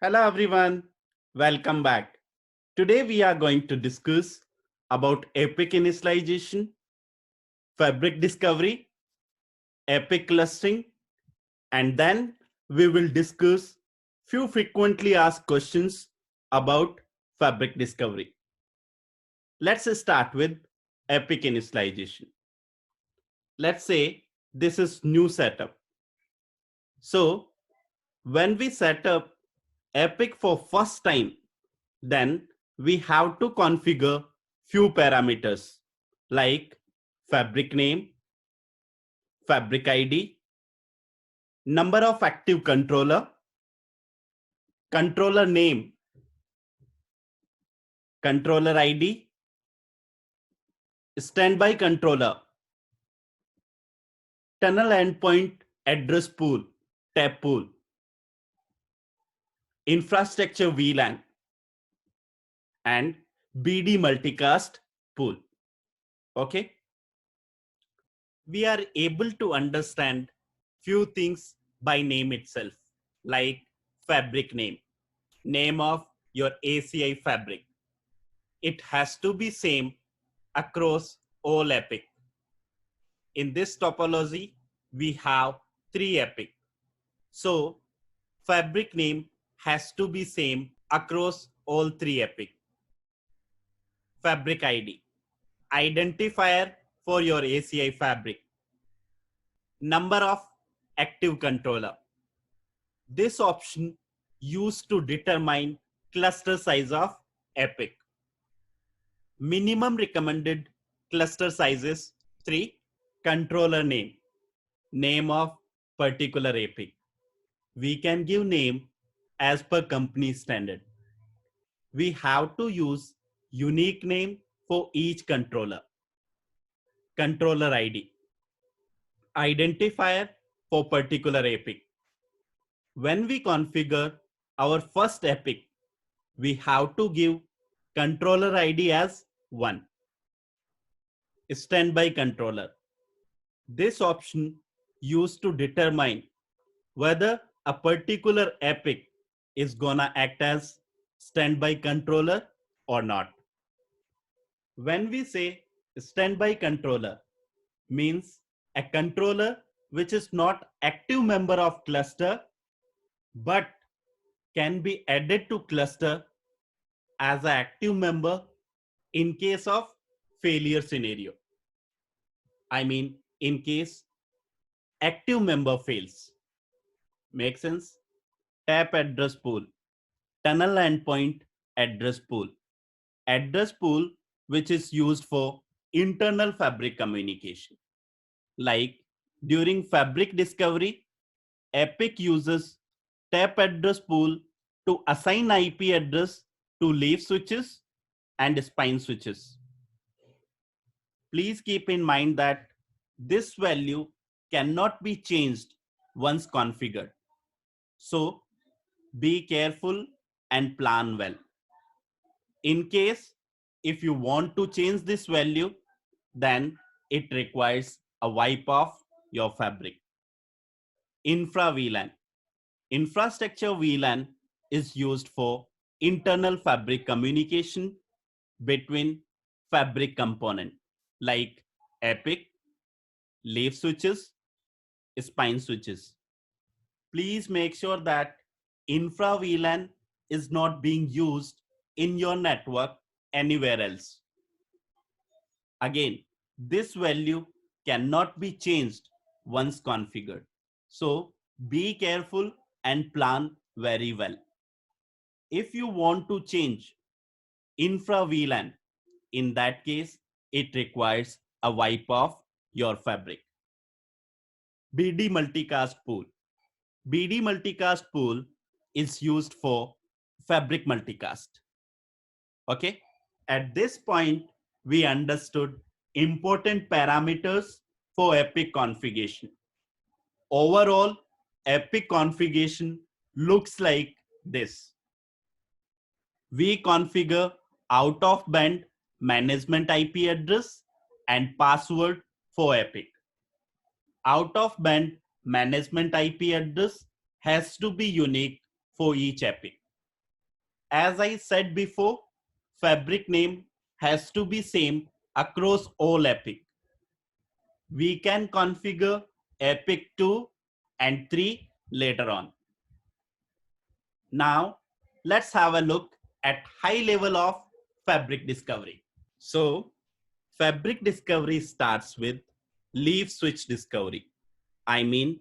Hello everyone, welcome back. Today we are going to discuss about epic initialization, fabric discovery, epic clustering, and then we will discuss few frequently asked questions about fabric discovery. Let's start with epic initialization. Let's say this is new setup. So when we set up epic for first time, then we have to configure few parameters like fabric name, fabric ID, number of active controller, controller name, controller ID, standby controller, tunnel endpoint address pool, tab pool, infrastructure VLAN, and BD multicast pool. Okay. We are able to understand few things by name itself, like fabric name of your ACI fabric. It has to be same across all epic. In this topology, we have 3 epic. So fabric name has to be same across all 3 epic. Fabric ID, identifier for your ACI fabric. Number of active controller. This option used to determine cluster size of epic. Minimum recommended cluster sizes 3. Controller name of particular epic. We can give name as per company standard. We have to use unique name for each controller. Controller ID, identifier for particular epic. When we configure our first epic, we have to give controller ID as 1. Standby controller. This option used to determine whether a particular epic is gonna act as standby controller or not. When we say standby controller, means a controller which is not active member of cluster but can be added to cluster as an active member in case of failure scenario. I mean, in case active member fails. Make sense? Tap address pool, tunnel endpoint address pool. Address pool which is used for internal fabric communication. Like during fabric discovery, Epic uses tap address pool to assign IP address to leaf switches and spine switches. Please keep in mind that this value cannot be changed once configured. So be careful and plan well. In case if you want to change this value, then it requires a wipe of your fabric. Infra VLAN. Infrastructure VLAN is used for internal fabric communication between fabric component like Epic, leaf switches, spine switches. Please make sure that infra VLAN is not being used in your network anywhere else. Again, this value cannot be changed once configured. So be careful and plan very well. If you want to change infra VLAN, in that case, it requires a wipe of your fabric. BD multicast pool. BD multicast pool is used for fabric multicast. Okay. At this point, we understood important parameters for Epic configuration. Overall, Epic configuration looks like this. We configure out of band management IP address and password for Epic. Out of band management IP address has to be unique for each epic. As I said before, fabric name has to be same across all epic. We can configure epic 2 and 3 later on. Now, let's have a look at high level of fabric discovery. So, fabric discovery starts with leaf switch discovery. I mean,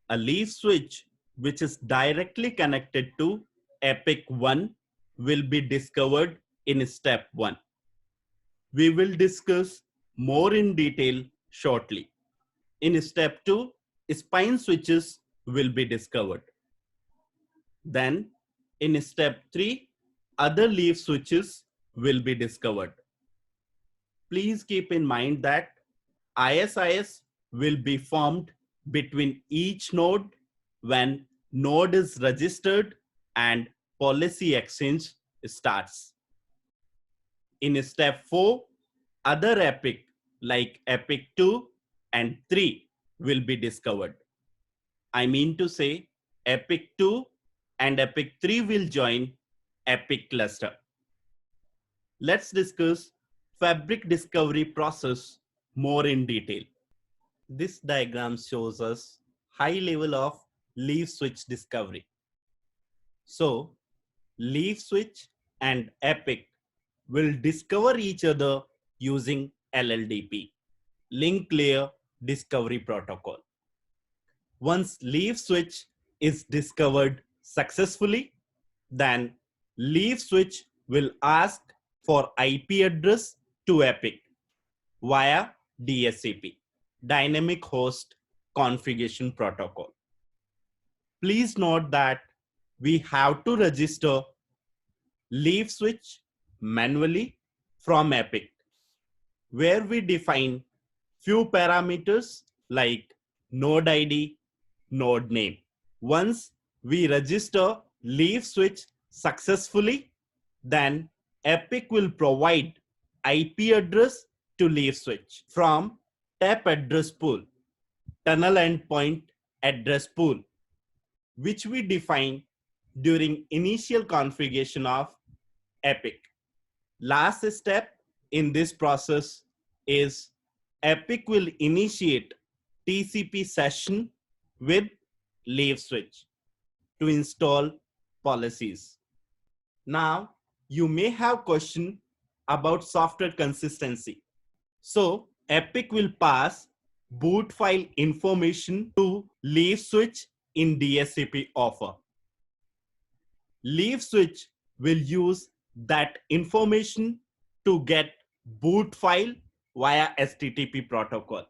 a leaf switch which is directly connected to epic 1 will be discovered in step 1. We will discuss more in detail shortly. In step 2, spine switches will be discovered. Then in step 3, other leaf switches will be discovered. Please keep in mind that ISIS will be formed between each node when node is registered and policy exchange starts. In step 4, other epic like epic 2 and 3 will be discovered. I mean to say epic 2 and epic 3 will join epic cluster. Let's discuss fabric discovery process more in detail. This diagram shows us high level of leaf switch discovery. So leaf switch and epic will discover each other using LLDP, link layer discovery protocol. Once leaf switch is discovered successfully, then leaf switch will ask for IP address to epic via DSCP, Dynamic Host Configuration Protocol. Please note that we have to register leaf switch manually from epic, where we define few parameters like node ID, node name. Once we register leaf switch successfully, then epic will provide IP address to leaf switch from TAP address pool, tunnel endpoint address pool, which we define during initial configuration of epic. Last step in this process is epic will initiate TCP session with leaf switch to install policies. Now, you may have question about software consistency. So epic will pass boot file information to leaf switch in DSCP offer. Leaf switch will use that information to get boot file via HTTP protocol.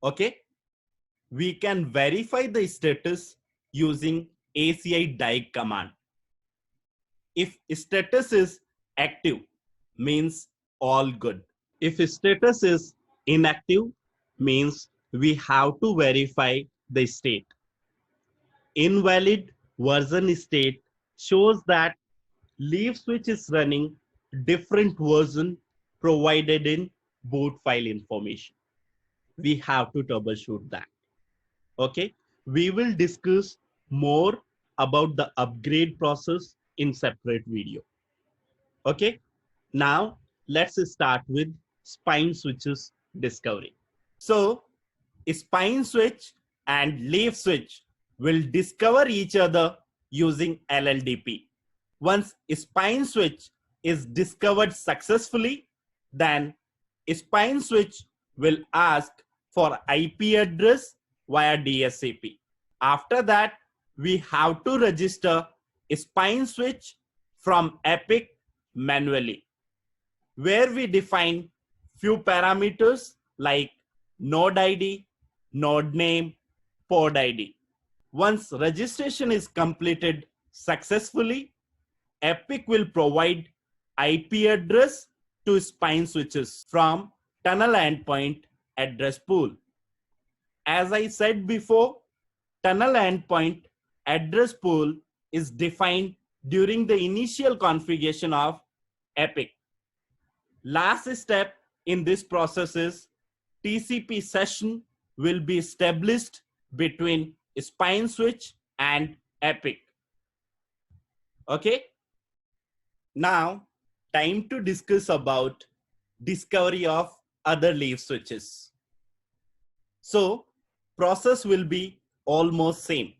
Okay, we can verify the status using ACI DIG command. If status is active, means all good. If status is inactive, means we have to verify the state. Invalid version state shows that leaf switch is running different version provided in boot file information. We have to troubleshoot that. Okay, we will discuss more about the upgrade process in separate video. Okay, now let's start with spine switches discovery. So spine switch and leaf switch will discover each other using LLDP. Once spine switch is discovered successfully, then spine switch will ask for IP address via DSCP. After that, we have to register spine switch from epic manually, where we define few parameters like node ID, node name, pod ID. Once registration is completed successfully, epic will provide IP address to spine switches from tunnel endpoint address pool. As I said before, tunnel endpoint address pool is defined during the initial configuration of epic. Last step in this process is TCP session will be established between spine switch and epic. Okay, Now, time to discuss about discovery of other leaf switches. So, process will be almost same.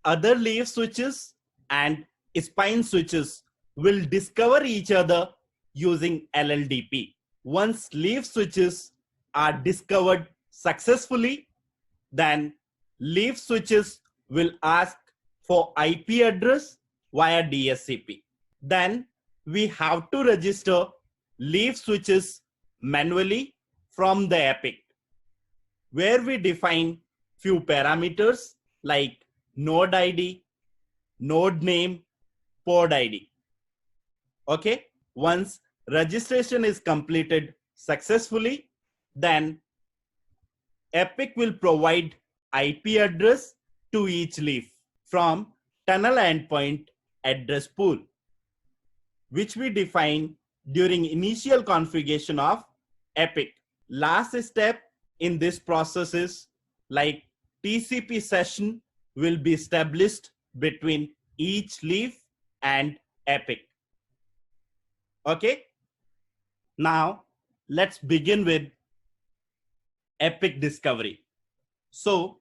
Other leaf switches and spine switches will discover each other using LLDP. Once leaf switches are discovered successfully, then leaf switches will ask for IP address via DSCP. Then we have to register leaf switches manually from the epic, where we define few parameters like node ID, node name, pod ID. Okay, once registration is completed successfully, then Epic will provide IP address to each leaf from tunnel endpoint address pool, which we define during initial configuration of Epic. Last step in this process is like TCP session will be established between each leaf and Epic. Okay, now let's begin with Epic discovery. So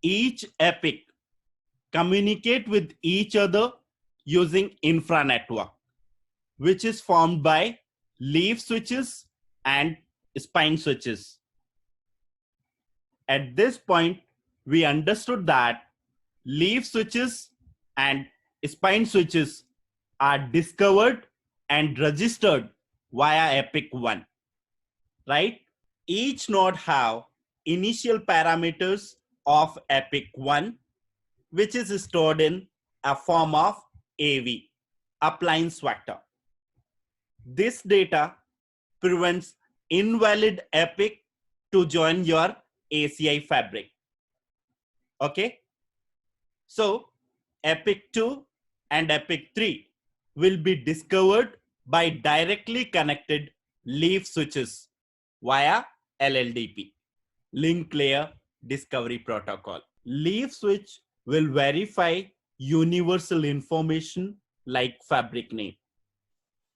each epic communicate with each other using infra network, which is formed by leaf switches and spine switches. At this point, we understood that leaf switches and spine switches are discovered and registered via epic 1, right? Each node have initial parameters of epic 1, which is stored in a form of AV, appliance vector. This data prevents invalid epic to join your ACI fabric. Okay, so epic 2 and epic 3 will be discovered by directly connected leaf switches via LLDP, link layer discovery protocol. Leaf switch will verify universal information like fabric name.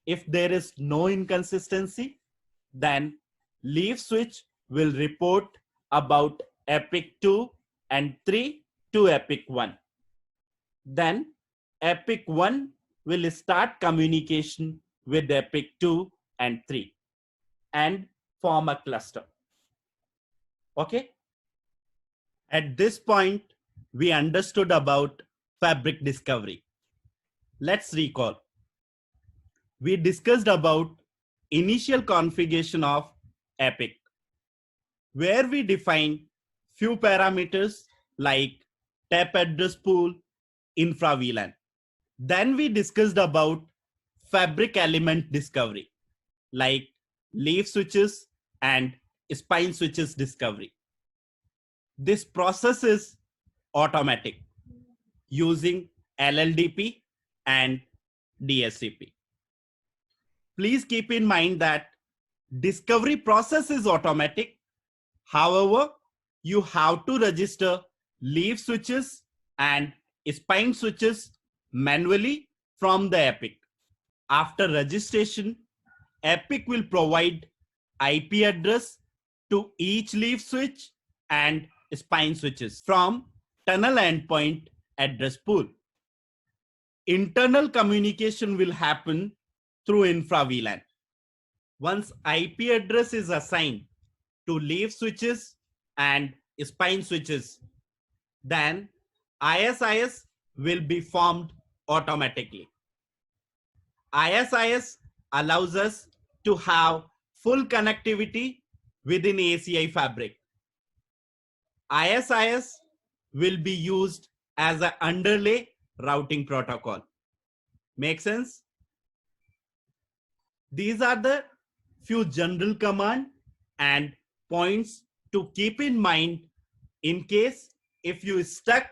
If there is no inconsistency, then leaf switch will report about epic 2 and 3 to epic 1. Then epic 1 will start communication with epic 2 and 3 and form a cluster. Okay. At this point, we understood about fabric discovery. Let's recall. We discussed about initial configuration of epic, where we define few parameters like TAP address pool, infra VLAN. Then we discussed about fabric element discovery, like leaf switches and spine switches discovery. This process is automatic using LLDP and DSCP. Please keep in mind that discovery process is automatic. However, you have to register leaf switches and spine switches manually from the epic. After registration, epic will provide IP address to each leaf switch and spine switches from tunnel endpoint address pool. Internal communication will happen through infra VLAN. Once IP address is assigned to leaf switches and spine switches, then ISIS will be formed automatically. ISIS allows us to have full connectivity within ACI fabric. ISIS will be used as an underlay routing protocol. Make sense? These are the few general command and points to keep in mind in case if you stuck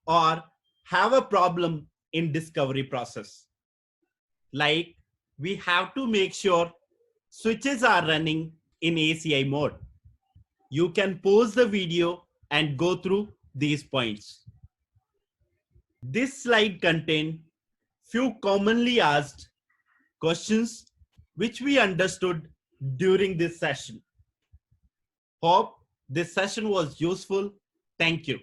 or have a problem in discovery process. Like we have to make sure switches are running in ACI mode. You can pause the video and go through these points. This slide contains few commonly asked questions which we understood during this session. Hope this session was useful. Thank you.